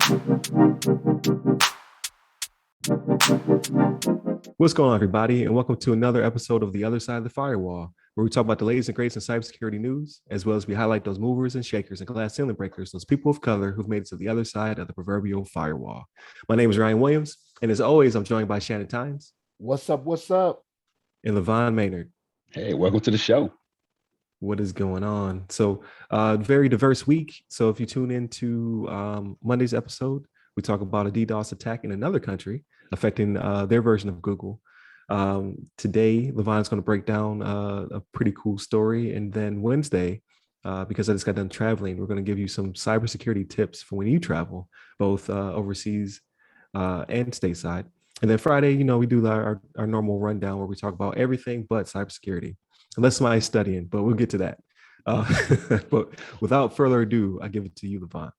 What's going on, everybody, and welcome to another episode of The Other Side of the Firewall, where we talk about the latest and greatest in cybersecurity news, as well as we highlight those movers and shakers and glass ceiling breakers, those people of color who've made it to the other side of the proverbial firewall. My name is Ryan Williams, and as always, I'm joined by Shannon What's up? What's up? and LeVon Maynard. Hey, welcome to the show. What is going on? So, very diverse week. So, if you tune into Monday's episode, we talk about a DDoS attack in another country affecting their version of Google. Today, LeVon's going to break down a pretty cool story. And then Wednesday, because I just got done traveling, we're going to give you some cybersecurity tips for when you travel, both overseas and stateside. And then Friday, we do our normal rundown where we talk about everything but cybersecurity, unless somebody's studying, but we'll get to that. But without further ado, I give it to you, LeVon.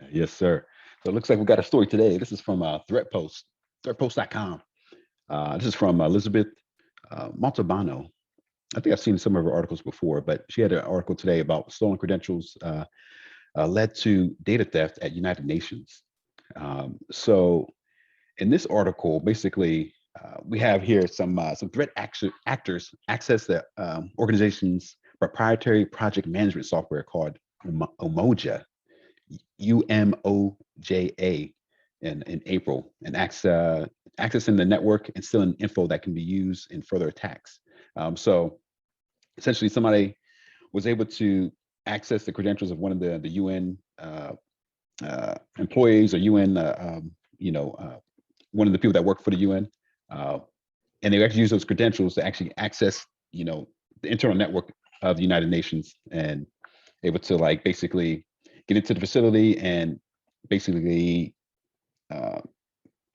Yes, sir. So it looks like we got a story today. This is from ThreatPost, threatpost.com. This is from Elizabeth Montalbano. I think I've seen some of her articles before, but she had an article today about stolen credentials led to data theft at United Nations. So in this article, basically, we have here some threat actors access the organization's proprietary project management software called Umoja, UMOJA, in April, and accessing the network and stealing info that can be used in further attacks. So essentially, somebody was able to access the credentials of one of the UN employees or UN, one of the people that work for the UN, and they actually use those credentials to actually access, the internal network of the United Nations, and able to basically get into the facility and basically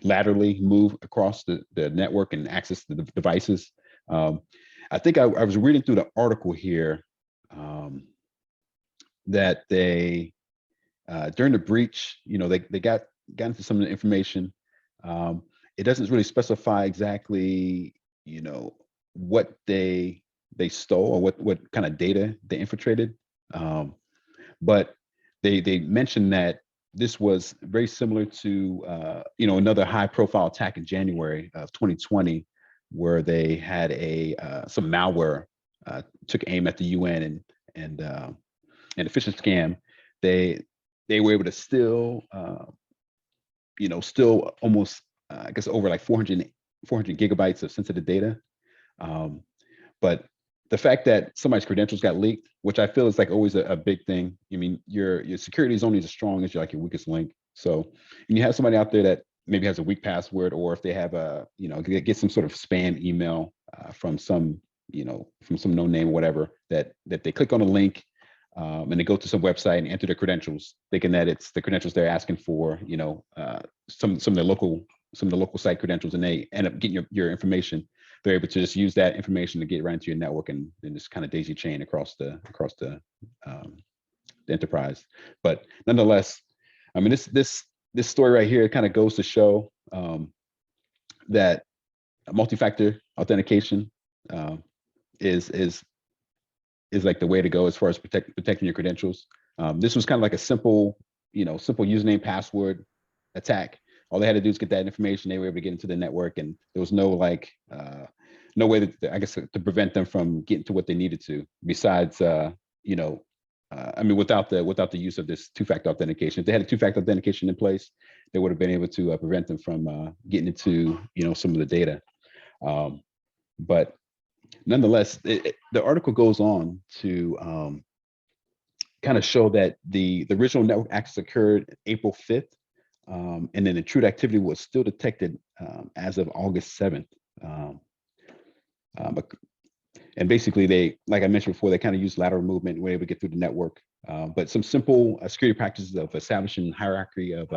laterally move across the network and access the devices. I think I was reading through the article here that they during the breach, they got into some of the information. It doesn't really specify exactly, what they stole or what kind of data they infiltrated. But they mentioned that this was very similar to another high-profile attack in January of 2020, where they had some malware took aim at the UN and a phishing scam. They were able to steal almost I guess over like 400 gigabytes of sensitive data. But the fact that somebody's credentials got leaked, which I feel is always a big thing. I mean, your security is only as strong as your weakest link. So, and you have somebody out there that maybe has a weak password, or if they have get some sort of spam email from some no name or whatever, that they click on a link and they go to some website and enter their credentials, thinking that it's the credentials they're asking for, some of the local site credentials, and they end up getting your information. They're able to just use that information to get right into your network and just kind of daisy chain across the enterprise. But nonetheless, I mean, this story right here kind of goes to show that multi-factor authentication is like the way to go as far as protecting your credentials. This was kind of like a simple username password attack. All they had to do is get that information. They were able to get into the network, and there was no no way to prevent them from getting to what they needed to. Besides, without the use of this two-factor authentication. If they had a two-factor authentication in place, they would have been able to prevent them from getting into some of the data. But nonetheless, the article goes on to kind of show that the original network access occurred April 5th. And then the intrude activity was still detected as of August 7th. And basically, they, like I mentioned before, they kind of used lateral movement and were able to get through the network. But some simple security practices of establishing hierarchy of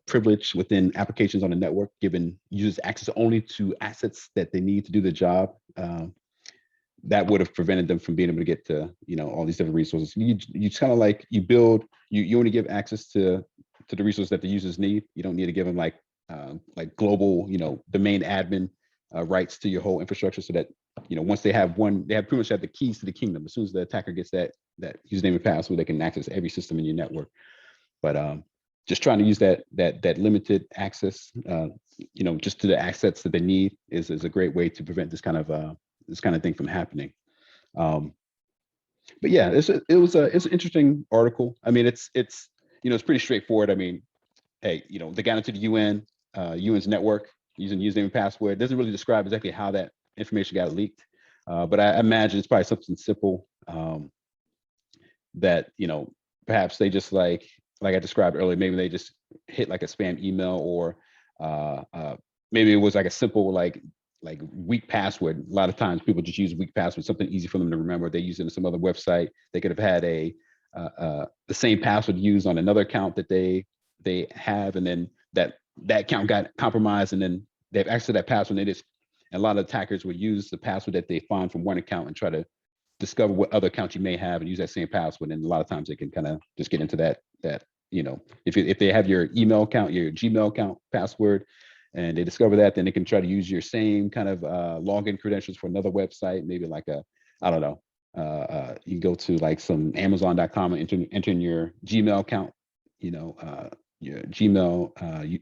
privilege within applications on the network, giving users access only to assets that they need to do the job. That would have prevented them from being able to get to all these different resources. You just kind of you only give access to the resources that the users need. You don't need to give them like global domain admin rights to your whole infrastructure, so that once they have one, they have pretty much have the keys to the kingdom. As soon as the attacker gets that username and password, they can access every system in your network. But just trying to use that limited access, just to the assets that they need is a great way to prevent this kind of thing from happening. But yeah, it's an interesting article. I mean, it's pretty straightforward. I mean, hey, they got into the UN's network using username and password. It doesn't really describe exactly how that information got leaked, but I imagine it's probably something simple, that perhaps they just like I described earlier. Maybe they just hit like a spam email, or maybe it was like a simple like weak password. A lot of times people just use weak password, something easy for them to remember. They use it in some other website. They could have had the same password used on another account that they have, and then that account got compromised, and then they have access to that password. And a lot of attackers would use the password that they find from one account and try to discover what other accounts you may have and use that same password. And a lot of times they can kind of just get into that if they have your email account, your Gmail account password, and they discover that, then they can try to use your same kind of login credentials for another website, maybe like I don't know, you can go to like some Amazon.com and enter in your Gmail account, your Gmail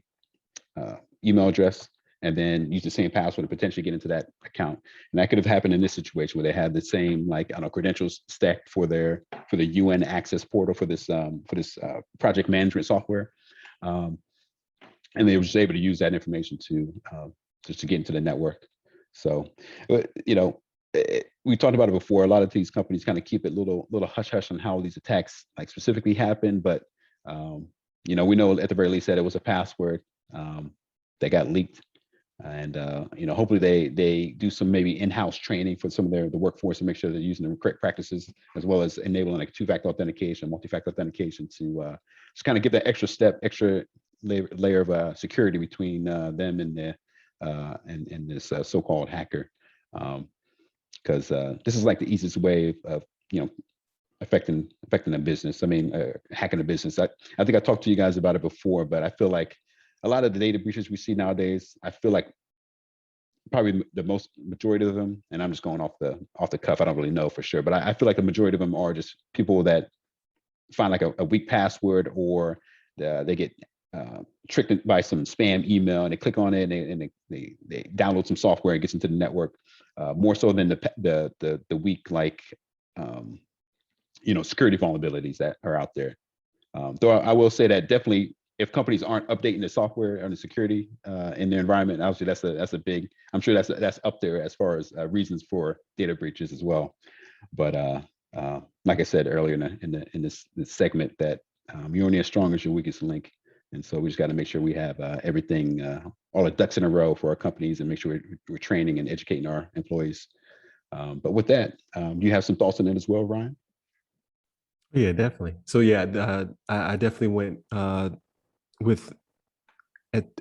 email address, and then use the same password to potentially get into that account. And that could have happened in this situation where they had the same credentials stacked for the UN access portal for this project management software. And they were just able to use that information to just to get into the network. So, we talked about it before. A lot of these companies kind of keep it little hush hush on how these attacks specifically happen, but we know at the very least that it was a password that got leaked. And hopefully they do some maybe in-house training for some of the workforce to make sure they're using the correct practices, as well as enabling like two-factor authentication, multi-factor authentication to just kind of give that extra layer of security between them and this so-called hacker, because this is like the easiest way of affecting a business. I mean, hacking a business. I think I talked to you guys about it before, but I feel like a lot of the data breaches we see nowadays, I feel like probably the majority of them, and I'm just going off the cuff, I don't really know for sure, but I feel like the majority of them are just people that find like a weak password, or they get tricked by some spam email, and they click on it, and they download some software and gets into the network, more so than the weak security vulnerabilities that are out there. Though I will say that definitely, if companies aren't updating the software and the security in their environment, obviously that's a big. I'm sure that's up there as far as reasons for data breaches as well. But like I said earlier in this segment, that you're only as strong as your weakest link, and so we just got to make sure we have everything, all the ducks in a row for our companies, and make sure we're training and educating our employees. But with that, do you have some thoughts on it as well, Ryan? Yeah, definitely. So yeah, I definitely went with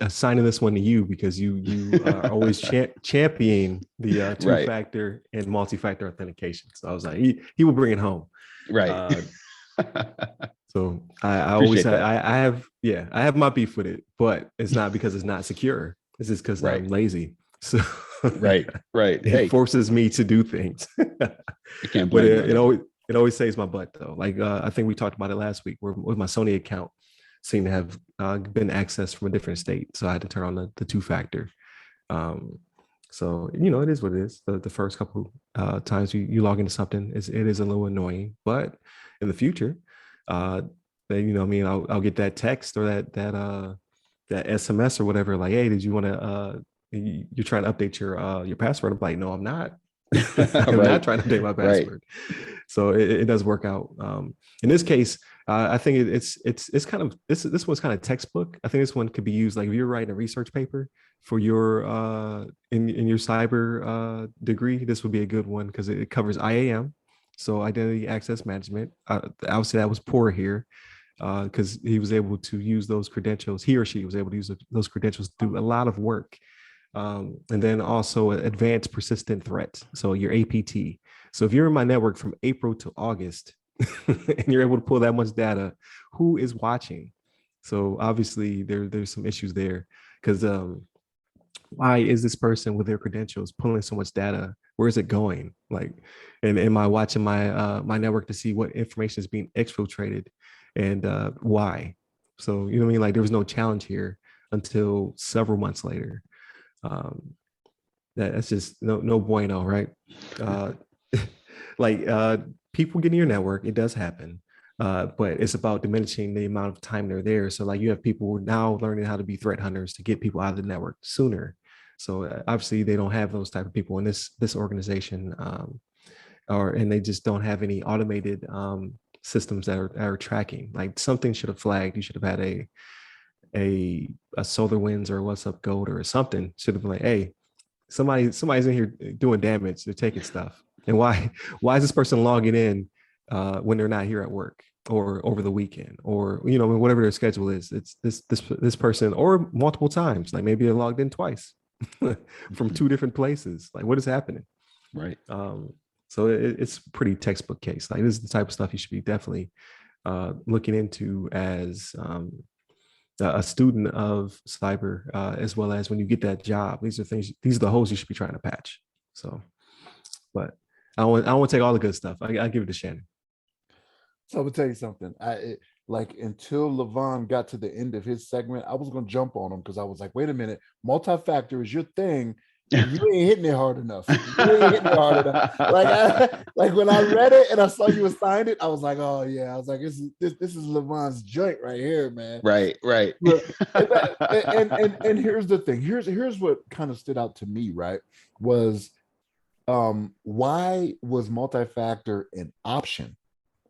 assigning this one to you, because you are always championing the two-factor and multi-factor authentication. So I was like, he will bring it home. Right. So I always have, I have my beef with it, but it's not because it's not secure. It's just because I'm lazy. So right. It forces me to do things. You can't blame it always saves my butt though. Like I think we talked about it last week, where with my Sony account seemed to have been accessed from a different state, so I had to turn on the two-factor. So it is what it is. The first couple times you log into something, it is a little annoying, but in the future, then I'll get that text or that SMS or whatever, like, hey, did you want to you're trying to update your password? I'm like, no, I'm not. I'm not trying to update my password. So it does work out. In this case, I think it's kind of this one's kind of textbook. I think this one could be used like if you're writing a research paper for your in your cyber degree. This would be a good one because it covers IAM, so identity access management. Obviously, that was poor here because he was able to use those credentials. He or she was able to use those credentials to do a lot of work. And then also advanced persistent threats. So your APT. So if you're in my network from April to August and you're able to pull that much data, who is watching? So obviously there's some issues there because why is this person with their credentials pulling so much data? Where is it going? Like, and am I watching my my network to see what information is being exfiltrated and why? So, you know what I mean? Like there was no challenge here until several months later. Um, that's just no bueno, right? Uh, like people get in your network, it does happen. But it's about diminishing the amount of time they're there. So like you have people now learning how to be threat hunters to get people out of the network sooner. So obviously they don't have those type of people in this organization, and they just don't have any automated systems that are tracking. Like something should have flagged. You should have had a SolarWinds or What's Up Gold or something. Should have been like, hey, somebody's in here doing damage. They're taking stuff. And why is this person logging in when they're not here at work or over the weekend or whatever their schedule is? It's this person or multiple times. Like maybe they logged in twice from two different places. Like what is happening? Right. So it's a pretty textbook case. Like this is the type of stuff you should be definitely looking into as a student of cyber, as well as when you get that job. These are the holes you should be trying to patch. So, but I don't want to take all the good stuff. I give it to Shannon. So I'm gonna tell you something. Like until LeVon got to the end of his segment, I was gonna jump on him because I was like, wait a minute, multi-factor is your thing. And you ain't hitting it hard enough. You ain't hitting it hard enough. Like when I read it and I saw you assigned it, I was like, oh yeah. I was like, this is LeVon's joint right here, man. Right. And here's the thing. Here's what kind of stood out to me, right? Was why was multi-factor an option?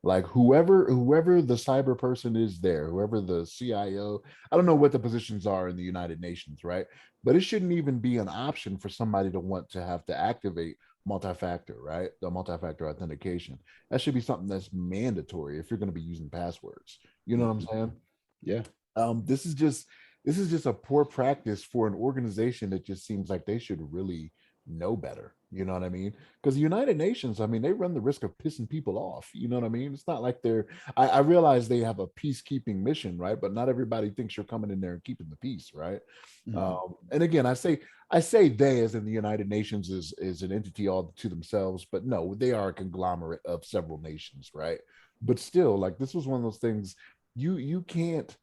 Like whoever the cyber person is there, whoever the CIO, I don't know what the positions are in the United Nations, right? But it shouldn't even be an option for somebody to want to have to activate multi-factor, right? The multi-factor authentication. That should be something that's mandatory if you're going to be using passwords. You know what I'm saying? Yeah. This is just a poor practice for an organization that just seems like they should really know better. You know what I mean? Because the United Nations, I mean, they run the risk of pissing people off. You know what I mean? It's not like I realize they have a peacekeeping mission, right? But not everybody thinks you're coming in there and keeping the peace, right? Mhm. And again, I say they as in the United Nations is an entity all to themselves, but no, they are a conglomerate of several nations, right? But still, like this was one of those things you can't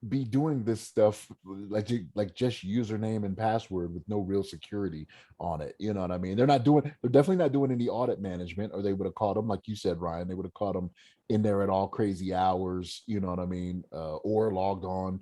be doing this stuff like just username and password with no real security on it. You know what I mean? They're definitely not doing any audit management, or they would have caught them, like you said, Ryan. They would have caught them in there at all crazy hours. You know what I mean? Or logged on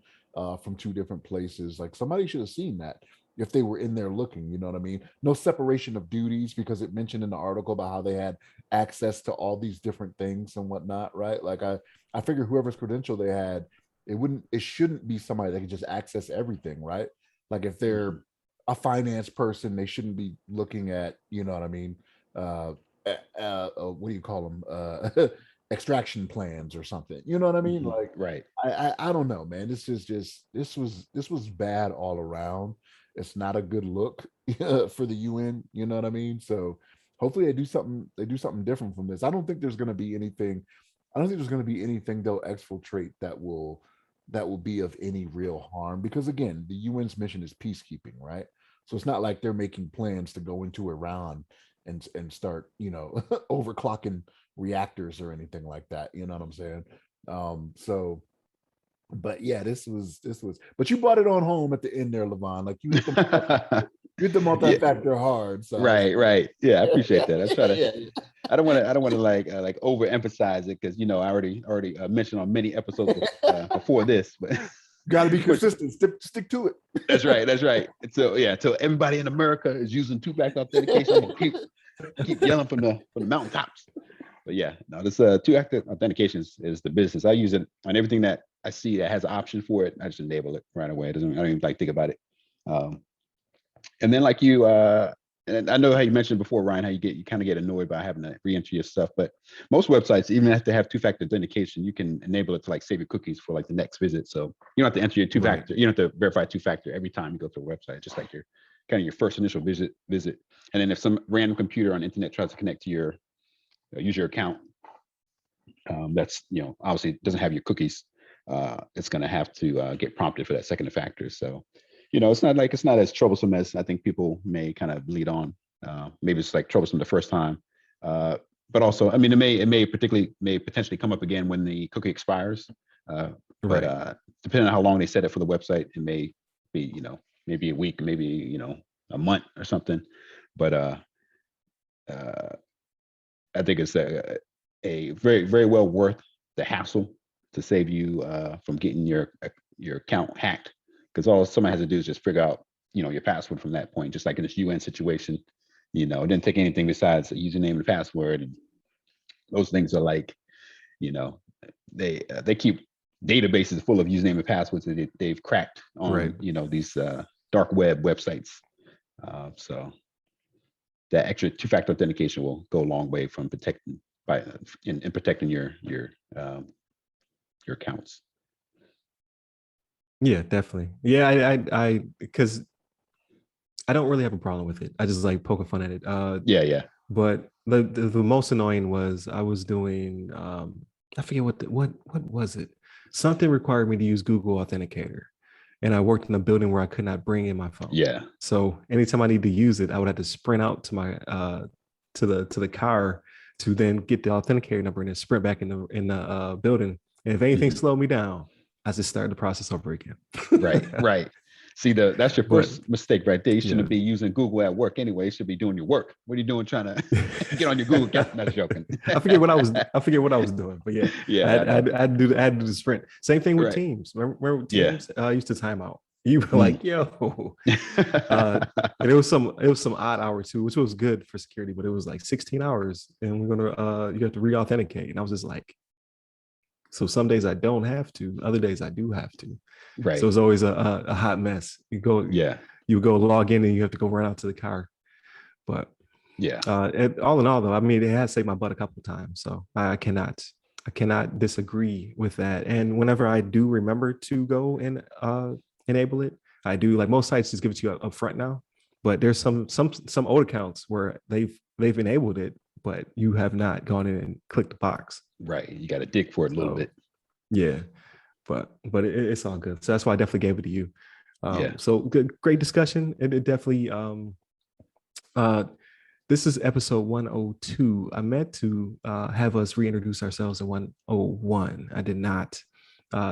from two different places. Like somebody should have seen that if they were in there looking. You know what I mean? No separation of duties, because it mentioned in the article about how they had access to all these different things and whatnot. Right? Like I figure whoever's credential they had, it shouldn't be somebody that can just access everything, right? Like if they're a finance person, they shouldn't be looking at, you know what I mean? What do you call them? Extraction plans or something. You know what I mean? Mhm. Like, Right. I don't know, man. This was bad all around. It's not a good look for the UN. You know what I mean? So hopefully they do something different from this. I don't think there's going to be anything. I don't think there's going to be anything they'll exfiltrate that will be of any real harm, because again, the UN's mission is peacekeeping, right? So it's not like they're making plans to go into Iran and start, overclocking reactors or anything like that. You know what I'm saying? So but yeah, this was but you brought it on home at the end there, LeVon. Like you hit the Yeah. multi-factor hard. So Right. Yeah, I appreciate that. I try to. yeah. I don't want to like overemphasize it, because I already mentioned on many episodes before this, but Got to be but consistent. Stick to it. that's right. And so until everybody in America is using two-factor authentication, I'm gonna keep yelling from the mountaintops. But yeah, no, this two-factor authentication is the business. I use it on everything that I see that has an option for it. I just enable it right away. I don't even like think about it. And then like you, and I know how you mentioned before, Ryan, how you kind of get annoyed by having to re-enter your stuff. But most websites, even if they have two-factor authentication, you can enable it to like save your cookies for like the next visit. So you don't have to enter your two-factor. Right. You don't have to verify two-factor every time you go to a website, just like your kind of your first initial visit. And then if some random computer on the internet tries to connect to your user account, that's obviously doesn't have your cookies, it's going to have to get prompted for that second factor. So it's not as troublesome as I think people may kind of lead on. Maybe it's like troublesome the first time, but also, I mean, it may potentially come up again when the cookie expires. But Right. depending on how long they set it for the website, it may be, maybe a week, maybe, a month or something. But uh, I think it's a very, very well worth the hassle to save you from getting your account hacked. Because all somebody has to do is just figure out, your password from that point. Just like in this UN situation, it didn't take anything besides a username and password. And those things are like, you know, they keep databases full of username and passwords that they've cracked Right. on, these dark web websites. So that extra two-factor authentication will go a long way from protecting in protecting your accounts. Yeah, definitely. Yeah, I because I don't really have a problem with it. I just like poking fun at it. Yeah. But the most annoying was I was doing I forget what was it? Something required me to use Google Authenticator, and I worked in a building where I could not bring in my phone. Yeah. So anytime I need to use it, I would have to sprint out to my to the car to then get the authenticator number and then sprint back in the building. And if anything slowed me down, I just started the process over again. Right. See, that's your But first mistake right there. You yeah. shouldn't be using Google at work anyway. You should be doing your work. What are you doing trying to get on your Google account? Not joking. I forget what I was doing, but yeah, Yeah, I had to do the sprint. Same thing with right. Teams. Remember Yeah. Teams used to time out. You were like, yo, and it was some odd hour too, which was good for security, but it was like 16 hours, and we're gonna you have to re-authenticate, and I was just like, so some days I don't have to, other days I do have to. Right. So it's always a hot mess. You go log in and you have to go run out to the car. But yeah, all in all, though, I mean, it has saved my butt a couple of times, so I cannot disagree with that. And whenever I do remember to go and enable it, I do. Like most sites just give it to you up front now, but there's some old accounts where they've enabled it, but you have not gone in and clicked the box. right. You got to dig for it a little bit. Yeah, but it's all good. So that's why I definitely gave it to you. Yeah. So great discussion. It definitely this is episode 102. I meant to have us reintroduce ourselves in 101. I did not,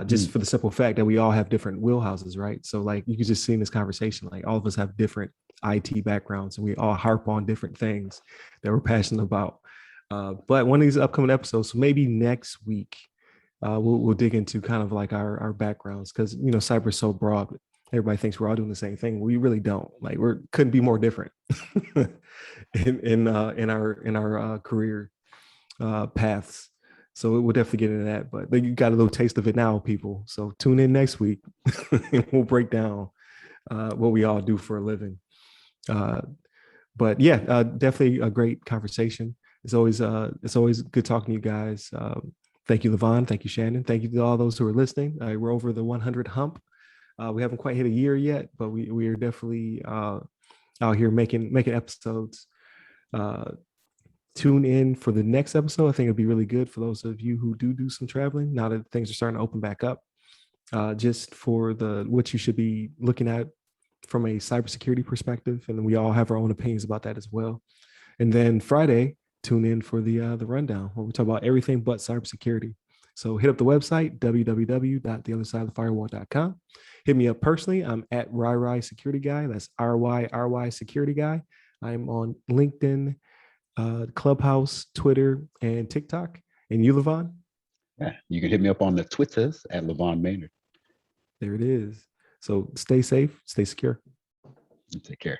just for the simple fact that we all have different wheelhouses, right? So like you could just see in this conversation, like all of us have different IT backgrounds and we all harp on different things that we're passionate about. But one of these upcoming episodes, so maybe next week, we'll dig into kind of like our backgrounds, because cyber is so broad. Everybody thinks we're all doing the same thing. We really don't. Like couldn't be more different in our career paths. So we'll definitely get into that. But you got a little taste of it now, people. So tune in next week and we'll break down what we all do for a living. But yeah, definitely a great conversation. It's always good talking to you guys. Thank you, LeVon. Thank you, Shannon. Thank you to all those who are listening. We're over the 100 hump. We haven't quite hit a year yet, but we are definitely out here making episodes. Tune in for the next episode. I think it'll be really good for those of you who do some traveling now that things are starting to open back up. Just for what you should be looking at from a cybersecurity perspective, and we all have our own opinions about that as well. And then Friday, tune in for the rundown where we talk about everything but cybersecurity. So hit up the website, www.theothersideofthefirewall.com. Hit me up personally. I'm at RyRy Security Guy. That's RYRY Security Guy. I'm on LinkedIn, Clubhouse, Twitter, and TikTok. And you, LeVon? Yeah, you can hit me up on the Twitters at LeVon Maynard. There it is. So stay safe, stay secure. Take care.